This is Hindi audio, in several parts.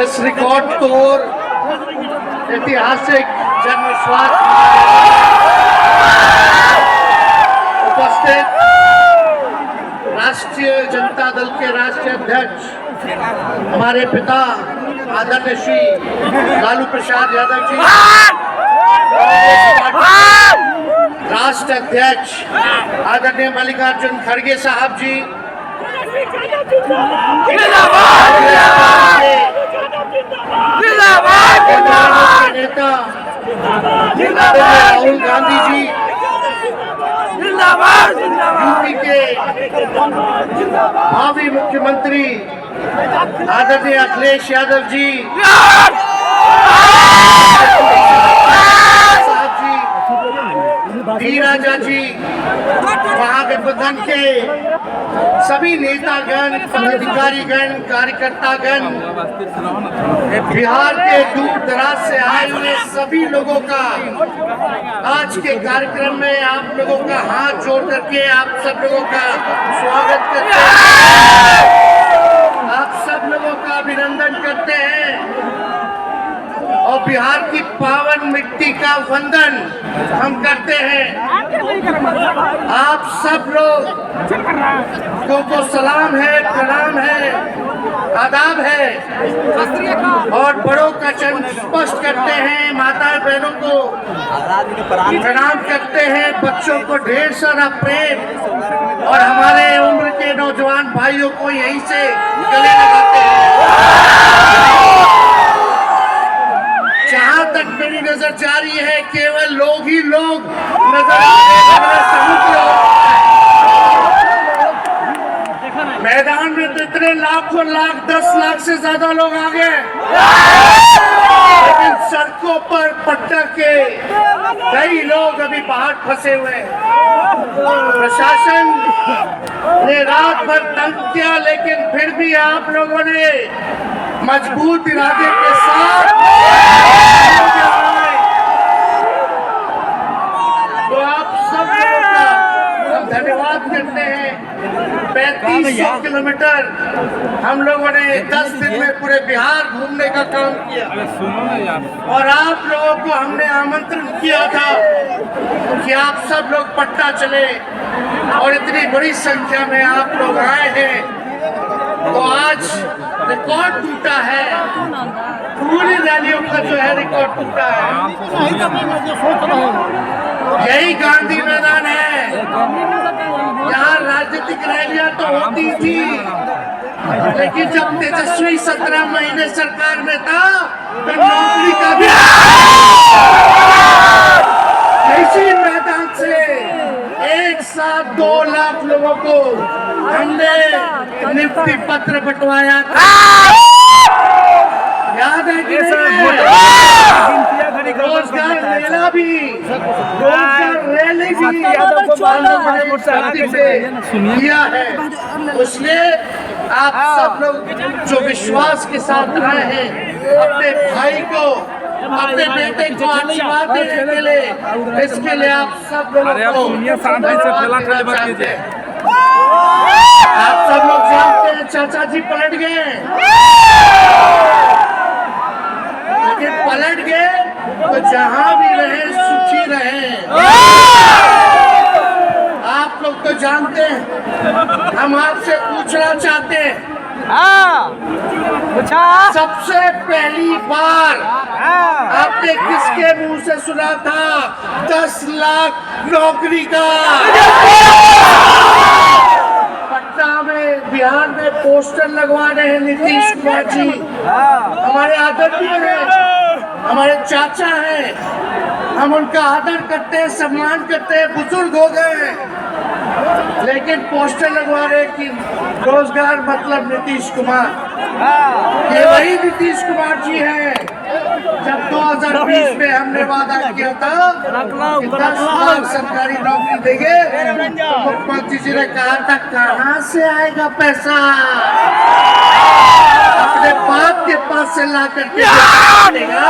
इस रिकॉर्ड तोड़ ऐतिहासिक जन विश्वास उपस्थित राष्ट्रीय जनता दल के राष्ट्रीय अध्यक्ष हमारे पिता आदरणीय श्री लालू प्रसाद यादव जी, राष्ट्र अध्यक्ष आदरणीय मल्लिकार्जुन खड़गे साहब जी, नेता राहुल गांधी जी, यूपी के भावी मुख्यमंत्री आदरणीय अखिलेश यादव जी, साहब जी, डी राजा जी, महागठबंधन के सभी नेतागण, पदाधिकारीगण, कार्यकर्तागण, बिहार के दूर दराज से आए हुए सभी लोगों का आज के कार्यक्रम में आप लोगों का हाथ जोड़ करके आप सब लोगों का स्वागत करते हैं, आप सब लोगों का अभिनंदन करते हैं और बिहार की पावन मिट्टी का वंदन हम करते हैं। आप सब लोगों को सलाम है, प्रणाम है, आदाब है और बड़ों का चरण स्पर्श करते हैं, माता बहनों को प्रणाम करते हैं, बच्चों को ढेर सारा प्रेम और हमारे उम्र के नौजवान भाइयों को यहीं से गले लगाते हैं। जहां तक मेरी नजर जा रही है केवल लोग ही लोग नजर मैदान में तो इतने लाखों लाख 10 लाख से ज्यादा लोग आ गए, लेकिन सड़कों पर पट्टा के कई लोग अभी बाहर फंसे हुए हैं। प्रशासन ने रात भर तंग किया, लेकिन फिर भी आप लोगों ने मजबूत इरादे के साथ तो आप सब लोगों का हम धन्यवाद करते हैं। 3500 किलोमीटर हम लोगों ने 10 दिन में पूरे बिहार घूमने का काम किया और आप लोगों को हमने आमंत्रण किया था कि आप सब लोग पटना चले और इतनी बड़ी संख्या में आप लोग आए हैं, तो आज रिकॉर्ड टूटा है, पूरी रैलियों का जो है रिकॉर्ड टूटा है। यही गांधी मैदान है, यहाँ राजनीतिक रैलियां तो होती थी, लेकिन जब तेजस्वी 17 महीने सरकार में था तो नौकरी का भी इसी मैदान से एक साथ 2 लाख लोगों को हमने नियुक्ति पत्र बंटवाया था, याद है कि रोजगार मेला भी, रोजगार रैली भी किया है। इसलिए आप सब लोग जो विश्वास के साथ आए हैं, अपने भाई को, अपने बेटे को आशीर्वाद देने के लिए, इसके लिए आप सब लोगों को आप सब लोग जानते हैं चाचा जी पलट गए, लेकिन पलट गए तो जहां भी रहे सुखी रहे। आप लोग तो जानते हैं, हम आपसे पूछना चाहते हैं, सबसे पहली बार आपने किसके मुंह से सुना था 10 लाख नौकरी का? पटना में, बिहार में पोस्टर लगवा रहे हैं नीतीश कुमार जी, हमारे आदरणीय हैं, हमारे चाचा हैं, हम उनका आदर करते हैं, सम्मान करते हैं, बुजुर्ग हो गए हैं, लेकिन पोस्टर लगवा रहे कि रोजगार मतलब नीतीश कुमार। ये वही नीतीश कुमार जी हैं जब 2020 में हमने वादा किया था कि 10 लाख सरकारी नौकरी देंगे, तो मुख्यमंत्री जी ने कहा था कहाँ से आएगा पैसा, अपने बाप के पास से ला करके देगा,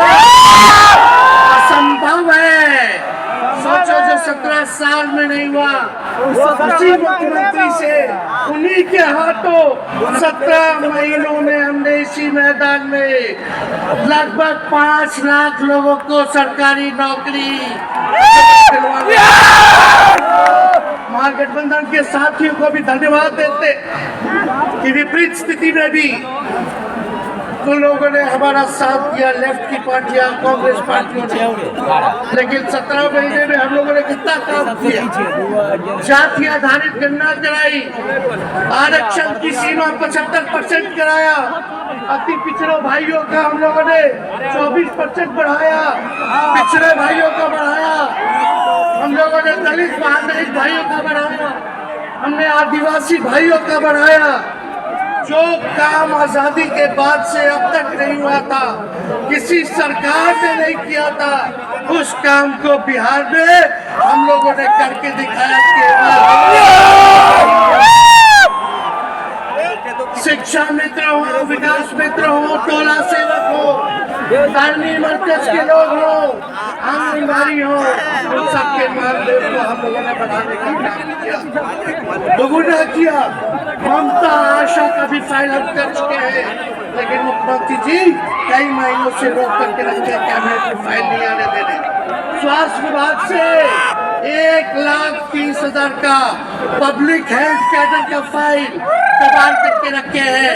असंभव है। सोचो जो 17 साल में नहीं हुआ। उसी मुख्यमंत्री से उन्हीं के हाथों 17 महीनों में हमने इसी मैदान में लगभग 5 लाख लोगों को सरकारी नौकरी महागठबंधन के साथियों को भी धन्यवाद देते कि विपरीत स्थिति में भी तो लोगों ने हमारा साथ किया, लेफ्ट की पार्टियां, कांग्रेस पार्टियों ने। लेकिन 17 महीने में हम लोगों ने कितना काम किया, जाति आधारित गणना कराई, आरक्षण की सीमा 75% कराया, अति पिछड़े भाइयों का हम लोगों ने 24% बढ़ाया, पिछड़े भाइयों का बढ़ाया, हम लोगों ने दलित महादलित भाइयों का बढ़ाया, हमने आदिवासी भाइयों का बढ़ाया। जो काम आजादी के बाद से अब तक नहीं हुआ था, किसी सरकार ने नहीं किया था, उस काम को बिहार में हम लोगों ने करके दिखाया। शिक्षा मित्र हो, विकास मित्र हो, टोला सेवक हो, तालमी मरकज के लोग हो, आंगनबाड़ी हो, उन सबके मानदेय को हम लोगों ने बढ़ाने का काम किया, दोगुना किया। ममता आशा का भी फाइल हम कर चुके हैं, लेकिन मुख्यमंत्री जी कई महीनों से रोक करके रखते हैं, कैबिनेट में फाइल नहीं आने दे रहे। स्वास्थ्य विभाग से 1,30,000 का पब्लिक हेल्थ कैडर का फाइल तबाह करके रखे हैं,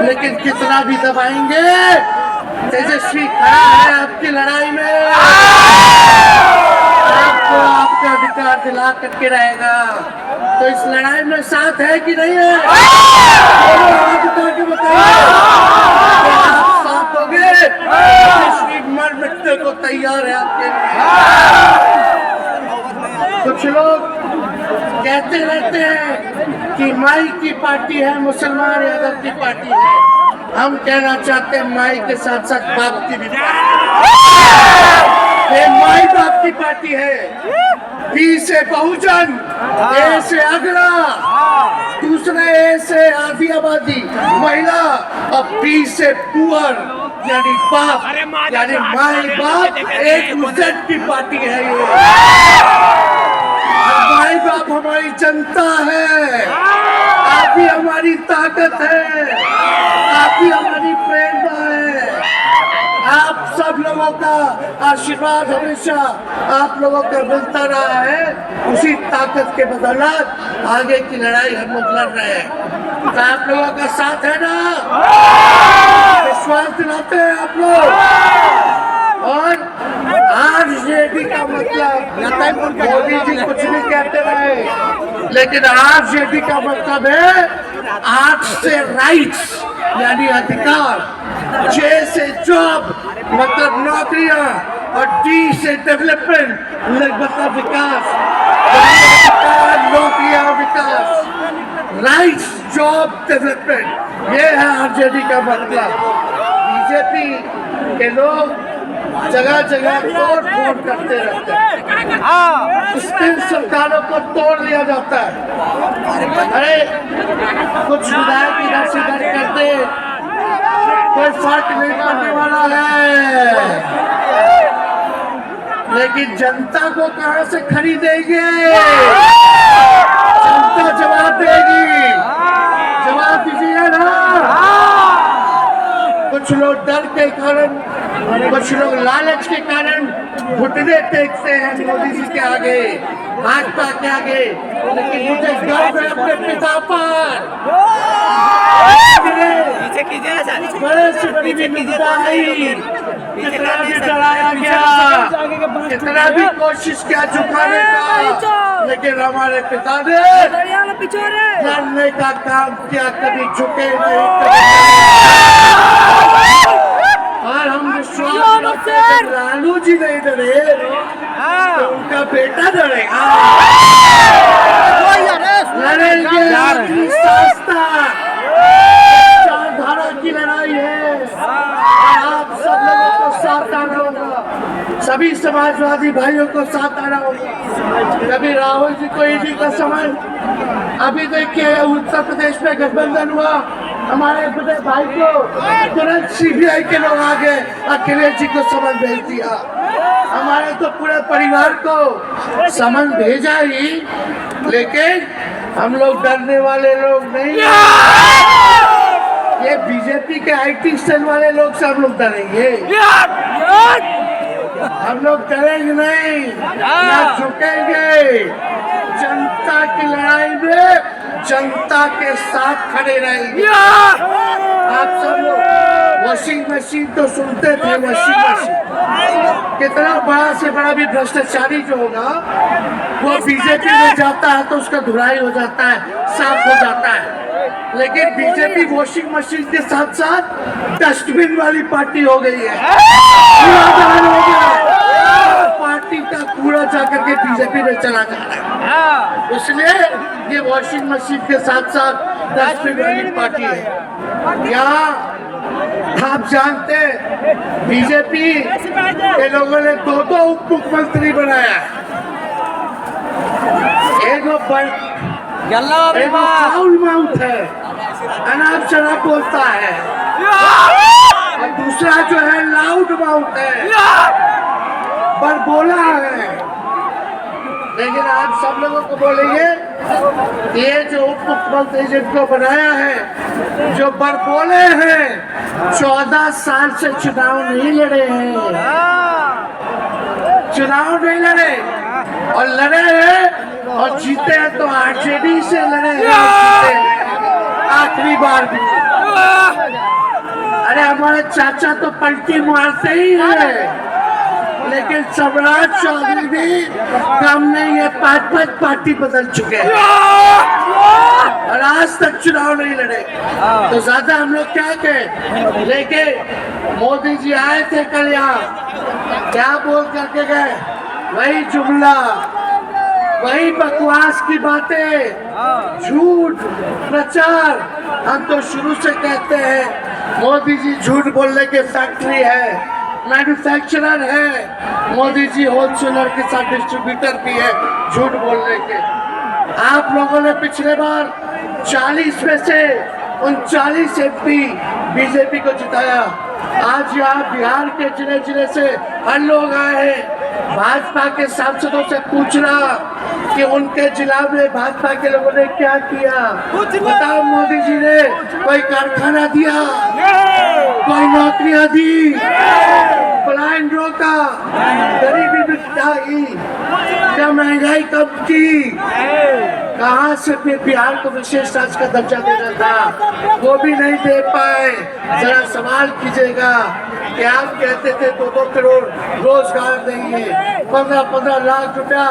लेकिन कितना भी दबाएंगे, तेजस्वी खड़ा है आपकी लड़ाई में, आपको आपका अधिकार दिला करके रहेगा। तो इस लड़ाई में साथ है कि नहीं है? हाथ उठा के बताइए, आप साथ होंगे? तेजस्वी मर मिटने को तैयार है आपके लिए। कुछ लोग कहते रहते हैं कि माई की पार्टी है, मुसलमान यादव की पार्टी है। हम कहना चाहते हैं माई के साथ साथ बाप की भी ये माई बाप की पार्टी है। बी से बहुजन, ए से अगला, दूसरे ए से आधी आबादी महिला, और बी से पुअर यानी बाप, यानी माई बाप, एक मुजद की पार्टी है ये। माई बाप हमारी जनता है, आप ही हमारी ताकत है, आप ही हमारी प्रेरणा है। आप सब लोगों का आशीर्वाद हमेशा आप लोगों को मिलता रहा है, उसी ताकत के बदौलत आगे की लड़ाई हम लोग लड़ रहे हैं। तो आप लोगों का साथ है ना? विश्वास दिलाते हैं आप लोग। और आरजेडी का मतलब मोदी जी कुछ नहीं कहते रहे, लेकिन आरजेडी का मतलब है आर से राइट्स यानी अधिकार, जे से जॉब मतलब नौकरियां, और डी से डेवलपमेंट मतलब विकास, नौकरियां विकास, राइट्स जॉब डेवलपमेंट, ये है आरजेडी का मतलब। बीजेपी के लोग जगह जगह तोड़ फोड़ करते रहते हैं, स्थिर सरकारों को तोड़ दिया जाता है। अरे कुछ विधायक इधर से इधर करते, कोई फर्क नहीं पड़ने वाला है, लेकिन जनता को कहां से खरीदेंगे? जनता जवाब देगी, जवाब दीजिए ना। कुछ लोग डर के कारण, कुछ लोग लालच के कारण घुटने टेकते हैं मोदी जी के आगे, भाजपा के आगे, लेकिन मुझे गर्व है अपने पिता पर। बड़े से बड़ी विविधता नहीं, कितना भी डराया गया, कितना भी कोशिश किया झुकाने का, लेकिन हमारे पिता ने लड़ने का काम किया, कभी झुके नहीं, और हम विश्वास करते हैं लालू जी नहीं डरे तो उनका बेटा डरेगा। लड़ेंगे, आखिरी सांस तक चारधारा की लड़ाई है, आप सब लोगों को साथ आना होगा, सभी समाजवादी भाइयों को साथ आना होगा। कभी राहुल जी को ईडी का समय, अभी देखिए उत्तर प्रदेश में गठबंधन हुआ, हमारे बड़े भाई को तुरंत सीबीआई के लोग आ गए, अखिलेश जी को समन भेज दिया। हमारे तो पूरे परिवार को समन भेजा ही, लेकिन हम लोग डरने वाले लोग नहीं। ये बीजेपी के IT सेल वाले लोग से हम लोग डरेंगे? हम लोग डरेंगे नहीं, ना झुकेंगे। जनता की लड़ाई में जनता के साथ खड़े रहेंगे। आप सब लोग वॉशिंग मशीन तो सुनते थे, वॉशिंग मशीन कितना बड़ा से बड़ा भी भ्रष्टाचारी जो होगा वो बीजेपी में जाता है तो उसका धुलाई हो जाता है, साफ हो जाता है। लेकिन बीजेपी वॉशिंग मशीन के साथ साथ डस्टबिन वाली पार्टी हो गई है। कूड़ादान हो गया, पार्टी का कूड़ा जाकर के बीजेपी में चला जा रहा है। इसलिए ये वॉशिंग मशीन के साथ साथ डस्टबिन वाली पार्टी है। यहाँ आप जानते हैं बीजेपी के लोगों ने दो उप मुख्यमंत्री बनाया है। एक फाउल माउथ है, अनाप शनाप बोलता है, और दूसरा जो है लाउड माउथ है, पर बोला है। लेकिन आप सब लोगों को बोलेंगे ये जो उप मुख्यमंत्री जिनको बनाया है, जो पर बोले हैं, 14 साल से चुनाव नहीं लड़े हैं, चुनाव नहीं लड़े, और लड़े हैं और जीते हैं तो RJD से लड़े हैं, आखिरी बार भी। अरे हमारे चाचा तो पलटी मारते ही है, लेकिन सम्राट चौधरी भी कम नहीं है, 5 पार्टी बदल चुके हैं और आज तक चुनाव नहीं लड़े। तो ज्यादा हम लोग क्या कहें। लेकिन मोदी जी आए थे कल यहाँ, क्या बोल करके गए? वही जुमला, वही बकवास की बातें, झूठ प्रचार। हम तो शुरू से कहते हैं मोदी जी झूठ बोलने के फैक्ट्री है, मैन्युफैक्चरर है। मोदी जी होलसेलर के साथ डिस्ट्रीब्यूटर भी है झूठ बोलने के। आप लोगों ने पिछले बार 40 में से 39 MP बीजेपी को जिताया। आज यहाँ बिहार के जिले जिले से हर लोग आए हैं भाजपा के सांसदों से पूछना कि उनके जिला में भाजपा के लोगों ने क्या किया। बताओ, मोदी जी ने कोई कारखाना दिया, कोई नौकरियां दी, पलायन रोका, गरीबी मिटाई, क्या महंगाई कम की? कहाँ से फिर बिहार को विशेष राज्य का दर्जा देना था, वो भी नहीं दे पाए। जरा सवाल कीजिएगा कि आप कहते थे 2 करोड़ रोजगार देंगे, 15 लाख रुपया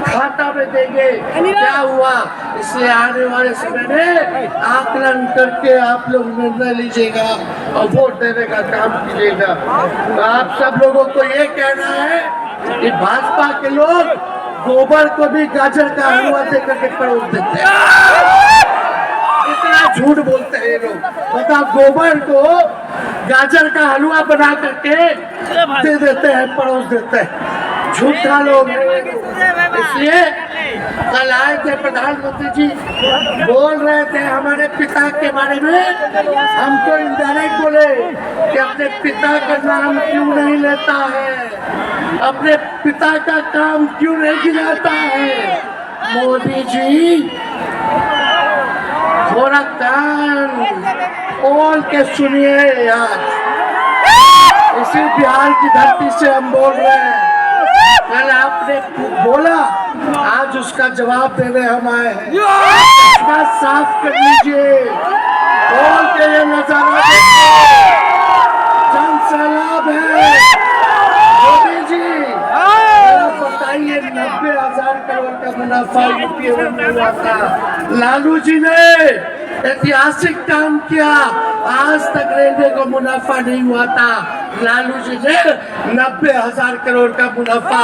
खाता में देंगे, क्या हुआ? इसलिए आने वाले समय में आकलन करके आप लोग निर्णय लीजिएगा और वोट देने का काम कीजिएगा। तो आप सब लोगों को ये कहना है कि भाजपा के लोग गोबर को भी गाजर का हलवा देकर के परोस देते हैं। इतना झूठ बोलते हैं ये लोग। बताओ, गोबर को गाजर का हलवा बना करके दे देते हैं, परोस देते हैं। झूठा लोग। इसलिए कल आए थे प्रधानमंत्री जी, बोल रहे थे हमारे पिता के बारे में, हमको इनडायरेक्ट बोले कि अपने पिता का नाम क्यों नहीं लेता है, अपने पिता का काम क्यों नहीं गिनाता है। मोदी जी थोड़ा कान खोल के सुनिए। आज इसी बिहार की धरती से हम बोल रहे हैं। कल आपने बोला, आज उसका जवाब देने हम आए हैं। इसका साफ कर लीजिए, खोल के ये नजारा देखिए, जन सैलाब है। मोदी जी बताइए, 90,000 करोड़ का मुनाफा यूपी में हुआ था। लालू जी ने ऐतिहासिक काम किया, आज तक रेलवे को मुनाफा नहीं हुआ था। लालू जी ने 90,000 करोड़ का मुनाफा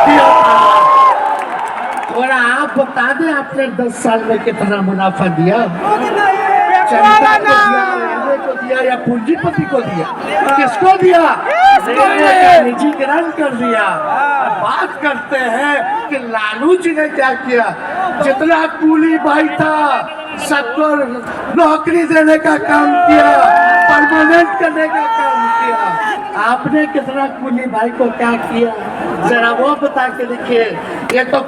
दिया था। और आप बता दें, आपने 10 साल में कितना मुनाफा दिया? जनता को दिया, रेलवे को दिया या पूंजीपति को दिया? किसको दिया? रेलवे का निजीकरण कर दिया। बात करते हैं कि लालू जी ने क्या किया। जितना कूली भाई था सबको नौकरी देने का काम किया, परमानेंट करने का काम किया। आपने कितना कुली भाई को क्या किया, जरा वो बता के देखिए। ये तो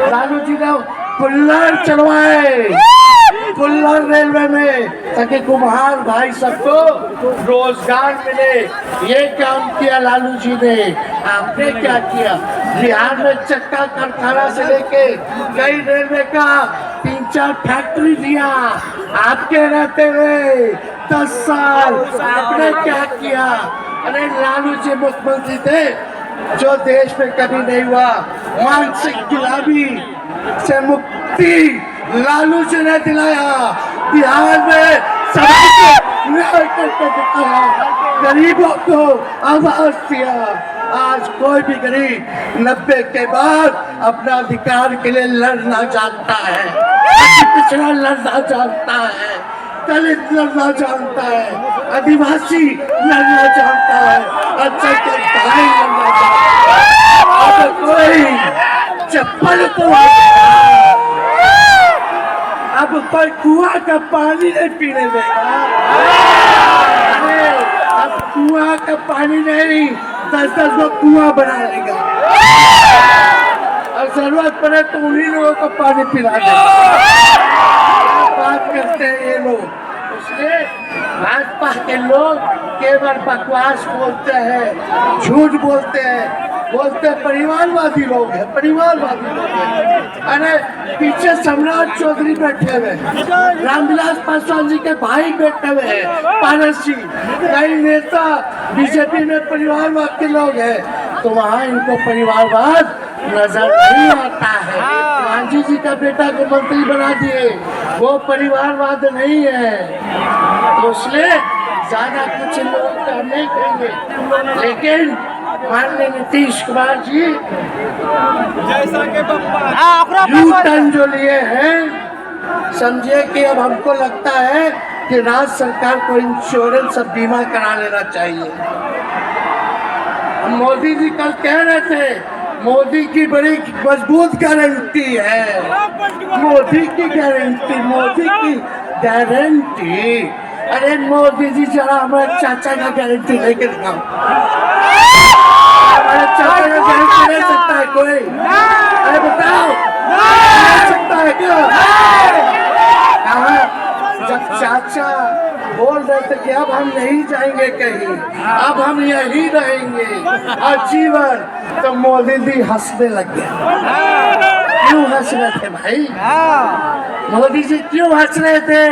लालू जी ने कुल्लर चलवाए, कुल्लर रेलवे में, ताकि कुम्हार भाई सबको रोजगार मिले। ये काम किया लालू जी ने। आपने क्या किया? बिहार में चक्का कारखाना से लेके कई रेलवे का 3-4 फैक्ट्री दिया आपके रहते हुए 10 साल। आपने क्या किया? अरे लालू जी मुख्यमंत्री थे जो देश में कभी नहीं हुआ। मानसिक गुलामी से मुक्ति लालू जी ने दिलाया। बिहार में सबको न्याय करके दिखाया, गरीबों को आवाज दिया। आज कोई भी गरीब 90 के बाद अपना अधिकार के लिए लड़ना जानता है, पिछड़ा लड़ना जानता है, दलित लड़ना जानता है, आदिवासी लड़ना जानता है, अच्छा के भाई लड़ना जानता है। अगर कोई चप्पल को अब पर कुआं का पानी नहीं पीने देगा। अब कुआं का पानी नहीं, 10-10 को कुआं बना लेगा और जरूरत पड़े तो उन्हीं लोगों को पानी पिला देगा। बात करते हैं ये लोग, इसलिए भाजपा के लोग केवल बकवास बोलते हैं, झूठ बोलते हैं, बोलते परिवारवादी लोग हैं, परिवारवादी लोग हैं। अरे पीछे सम्राट चौधरी बैठे हुए, रामविलास पासवान जी के भाई बैठे हुए हैं, पारस जी, कई नेता बीजेपी में परिवारवाद के लोग हैं, तो वहाँ इनको परिवारवाद नजर नहीं आता है। गांधी जी का बेटा को मंत्री बना दिए, वो परिवारवाद नहीं है। तो इसलिए ज्यादा कुछ लोग का नहीं कहेंगे, लेकिन माननीय नीतीश कुमार जी यू टर्न जो लिए हैं, समझिए कि अब हमको लगता है कि राज्य सरकार को इंश्योरेंस और बीमा करा लेना चाहिए। मोदी जी कल कह रहे थे मोदी की बड़ी मजबूत गारंटी है, मोदी की गारंटी, मोदी की गारंटी। अरे मोदी जी जरा हमारे चाचा का गारंटी लेके दिखाओ, हमारे चाचा का गारंटी ले सकता है कोई? अरे बताओ, ले सकता है क्या? कहाँ? जब चाचा बोल रहे थे कि अब हम नहीं जाएंगे कहीं, अब हम यही रहेंगे आजीवन, तो मोदी जी हंसने लग गए। क्यों हंस रहे थे भाई? मोदी जी क्यों हंस रहे थे?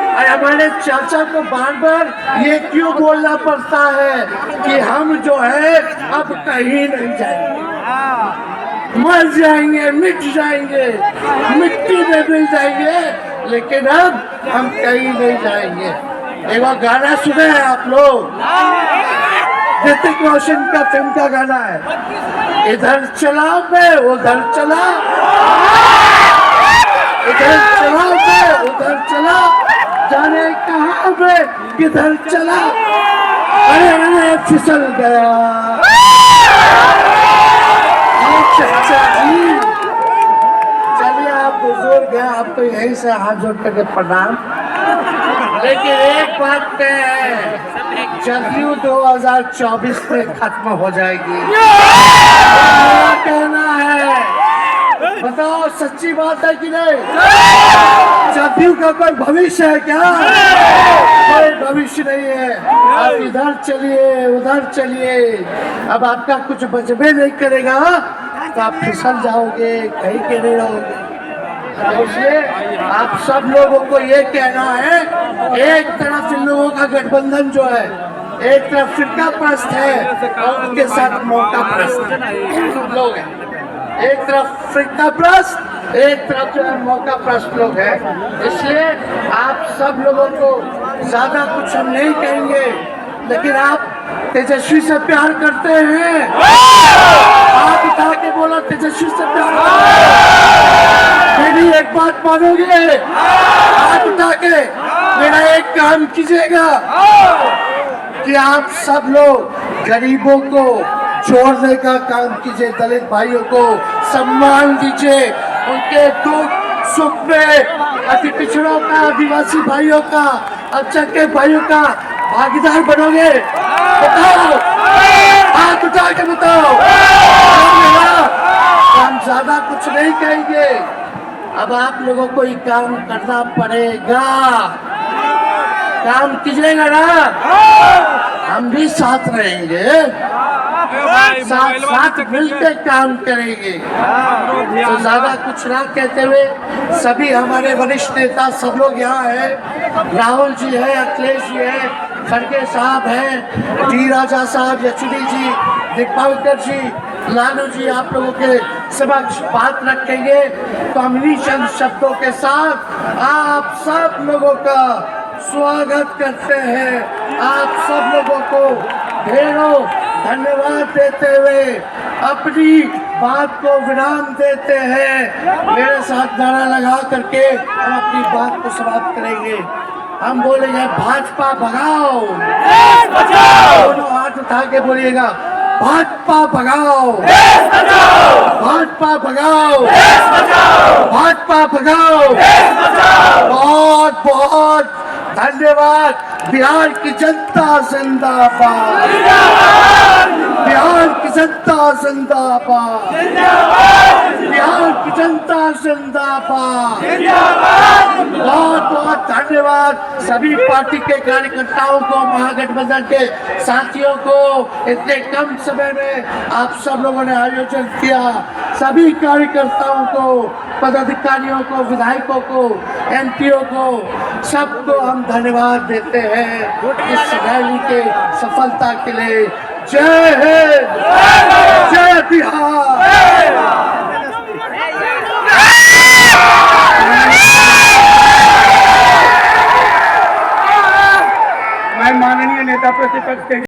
और हमारे चाचा को बार बार ये क्यों बोलना पड़ता है कि हम जो है अब कहीं नहीं जाएंगे, मर जाएंगे, मिट जाएंगे, मिट्टी में मिल जाएंगे, लेकिन अब हम कहीं नहीं जाएंगे। एक बार गाना सुने हैं आप लोग? ऋतिक रोशन का फिल्म का गाना है, इधर चला मैं उधर चला, इधर चला मैं उधर चला, जाने कहाँ मैं किधर चला, अरे अरे फिसल गया। चाचा जी चलिए, आप बुजुर्ग हैं, आपको यहीं से हाथ जोड़ करके प्रणाम। लेकिन एक बात तय है, जदयू 2024 में खत्म हो जाएगी। मेरा कहना है, बताओ सच्ची बात है कि नहीं? जदयू का कोई भविष्य है क्या? कोई भविष्य नहीं है। आप इधर चलिए उधर चलिए, अब आपका कुछ बचबे नहीं करेगा तो आप फिसल जाओगे, कहीं के नहीं रहोगे। तो इसलिए आप सब लोगों को ये कहना है, एक तरफ इन लोगों का गठबंधन जो है, एक तरफ फिरका परस्त है और उनके साथ मौका परस्त लोग हैं। एक तरफ फिरका परस्त, एक तरफ जो है मौका परस्त लोग हैं। इसलिए आप सब लोगों को ज्यादा कुछ हम नहीं कहेंगे, लेकिन आप तेजस्वी से प्यार करते हैं, आप उठा के बोला तेजस्वी से प्यार मेरी एक बात मानोगे? हाथ उठा के मेरा एक काम कीजिएगा कि आप सब लोग गरीबों को जोड़ने का काम कीजिए, दलित भाइयों को सम्मान दीजिए, उनके दुख सुख में अति पिछड़ों का, आदिवासी भाइयों का, अल्पसंख्यक भाइयों का भागीदार बनोगे? बताओ, हाथ उठा के बताओ। हम ज्यादा कुछ नहीं कहेंगे, अब आप लोगों को ही काम करना पड़ेगा। काम कीजिएगा ना, हम भी साथ रहेंगे, साथ मिलकर काम करेंगे। तो ज्यादा कुछ ना कहते हुए सभी हमारे वरिष्ठ नेता सब लोग यहाँ हैं। राहुल जी है, अखिलेश जी है, खड़गे साहब हैं, डी राजा साहब, यचुरी जी, दीपावकर जी, लालू जी आप लोगों के समक्ष बात रखेंगे। तो हम इन्हीं चंद शब्दों के साथ आप सब लोगों का स्वागत करते हैं। आप सब लोगों को ढेरों धन्यवाद देते हुए अपनी बात को विराम देते हैं। मेरे साथ नारा लगा करके हम अपनी बात को समाप्त करेंगे। हम बोलेंगे भाजपा भगाओ, दोनों हाथ उठा के बोलिएगा भाजपा भगाओ, भाजपा भगाओ, भाजपा भगाओ। बहुत बहुत धन्यवाद। बिहार की जनता जिंदाबाद, बिहार की जनता जिंदाबाद, बिहार की जनता जिंदाबाद। बहुत बहुत धन्यवाद सभी पार्टी के कार्यकर्ताओं को, महागठबंधन के साथियों को। इतने कम समय में आप सब लोगों ने आयोजन किया। सभी कार्यकर्ताओं को, पदाधिकारियों को, विधायकों को, एमपीओ को, सबको हम धन्यवाद देते हैं इस रैली के सफलता के लिए। जय हिंद, जय बिहार। मैं माननीय नेता प्रतिपक्ष के